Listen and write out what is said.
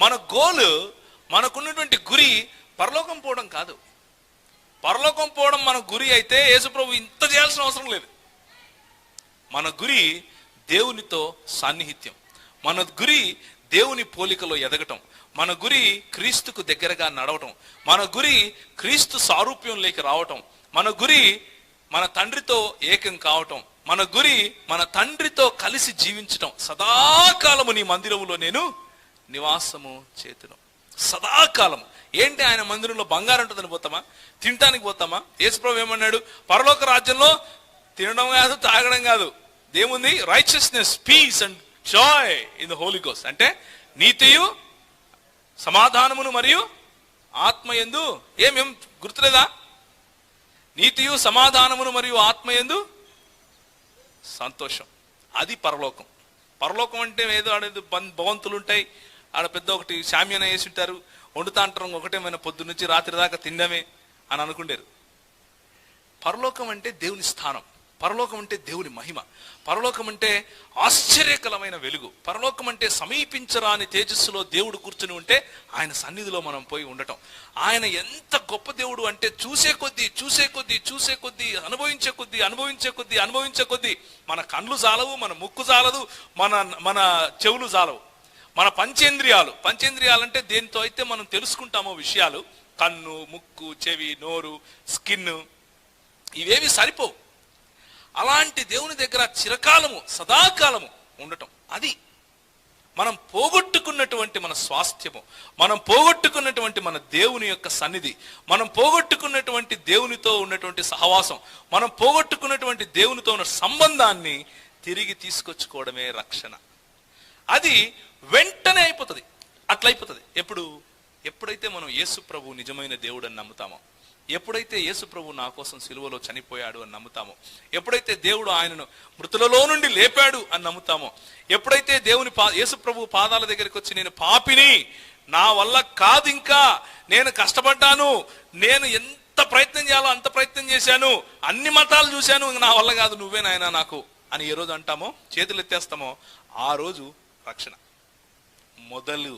మన గోల్, మనకున్నటువంటి గురి పరలోకం పోవడం కాదు. పరలోకం పోవడం మన గురి అయితే యేసుప్రభు ఇంత చేయాల్సిన అవసరం లేదు. మన గురి దేవునితో సాన్నిహిత్యం, మన గురి దేవుని పోలికలో ఎదగటం, మన గురి క్రీస్తుకు దగ్గరగా నడవటం, మన గురి క్రీస్తు సారూప్యంలోకి రావటం, మన గురి మన తండ్రితో ఏకం కావటం, మన గురి మన తండ్రితో కలిసి జీవించటం. సదాకాలము నీ మందిరములో నేను నివాసము చేతును. సదాకాలము ఏంటి? ఆయన మందిరంలో బంగారం ఉంటుందని పోతామా? తినటానికి పోతామా? యేసుప్రభు ఏమన్నాడు? పరలోక రాజ్యంలో తినడం కాదు, తాగడం కాదు, ఏముంది? Righteousness, peace and joy in the holy ghost. అంటే నీతియు సమాధానమును మరియు ఆత్మయందు ఏమేం గుర్తులేదా? నీతియు సమాధానమును మరియు ఆత్మయందు సంతోషం. అది పరలోకం. పరలోకం అంటే ఏదో ఆడేది భవంతులు ఉంటాయి, ఆడ పెద్ద ఒకటి శామ్యాన వేసి ఉంటారు, వండుతా అంటారు, ఒకటేమైనా పొద్దు నుంచి రాత్రి దాకా తినడమే అని అనుకుంటారు. పరలోకం అంటే దేవుని స్థానం, పరలోకం అంటే దేవుని మహిమ, పరలోకం అంటే ఆశ్చర్యకరమైన వెలుగు, పరలోకం అంటే సమీపించరాని తేజస్సులో దేవుడు కూర్చుని ఉంటే ఆయన సన్నిధిలో మనం పోయి ఉండటం. ఆయన ఎంత గొప్ప దేవుడు అంటే చూసే కొద్దీ చూసే కొద్దీ చూసే కొద్దీ అనుభవించే కొద్దీ అనుభవించే కొద్దీ అనుభవించే కొద్దీ మన కళ్ళు చాలవు, మన ముక్కు చాలదు, మన చెవులు చాలవు, మన పంచేంద్రియాలు అంటే దేనితో అయితే మనం తెలుసుకుంటామో విషయాలు, కన్ను, ముక్కు, చెవి, నోరు, స్కిన్, ఇవేవి సరిపోవు. అలాంటి దేవుని దగ్గర చిరకాలము సదాకాలము ఉండటం, అది మనం పోగొట్టుకున్నటువంటి మన స్వాస్థ్యము, మనం పోగొట్టుకున్నటువంటి మన దేవుని యొక్క సన్నిధి, మనం పోగొట్టుకున్నటువంటి దేవునితో ఉన్నటువంటి సహవాసం, మనం పోగొట్టుకున్నటువంటి దేవునితో ఉన్న సంబంధాన్ని తిరిగి తీసుకొచ్చుకోవడమే రక్షణ. అది వెంటనే అయిపోతుంది. అట్లయిపోతుంది ఎప్పుడైతే మనం యేసు ప్రభు నిజమైన దేవుడు అని నమ్ముతామో, ఎప్పుడైతే యేసు ప్రభు నా కోసం సిలువలో చనిపోయాడు అని నమ్ముతామో, ఎప్పుడైతే దేవుడు ఆయనను మృతులలో నుండి లేపాడు అని నమ్ముతామో, ఎప్పుడైతే యేసు ప్రభు పాదాల దగ్గరికి వచ్చి నేను పాపిని, నా వల్ల కాదు, ఇంకా నేను కష్టపడ్డాను, నేను ఎంత ప్రయత్నం చేయాలో అంత ప్రయత్నం చేశాను, అన్ని మతాలు చూశాను, నా వల్ల కాదు, నువ్వే నాయనా నాకు అని ఏ రోజు అంటామో, చేతులు ఎత్తేస్తామో, ఆ రోజు రక్షణ మొదలు.